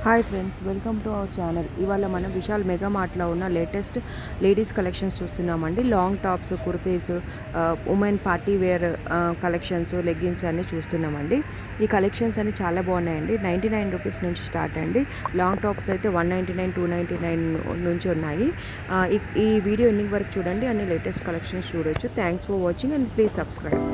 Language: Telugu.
Hi friends, welcome to our channel. ఇవాళ మనం విశాల్ మెగా మార్ట్లో ఉన్న లేటెస్ట్ లేడీస్ కలెక్షన్స్ చూస్తున్నామండి. Long tops, kurtis, women party wear collections, leggings అన్నీ చూస్తున్నామండి. ఈ కలెక్షన్స్ అన్ని చాలా బాగున్నాయండి. 99 రూపీస్ నుంచి స్టార్ట్ అండి. లాంగ్ టాప్స్ అయితే 199, 299 నుంచి ఉన్నాయి. ఈ వీడియో ఎండింగ్ వరకు చూడండి, అన్ని లేటెస్ట్ కలెక్షన్స్ చూడొచ్చు. Thanks for watching and please subscribe.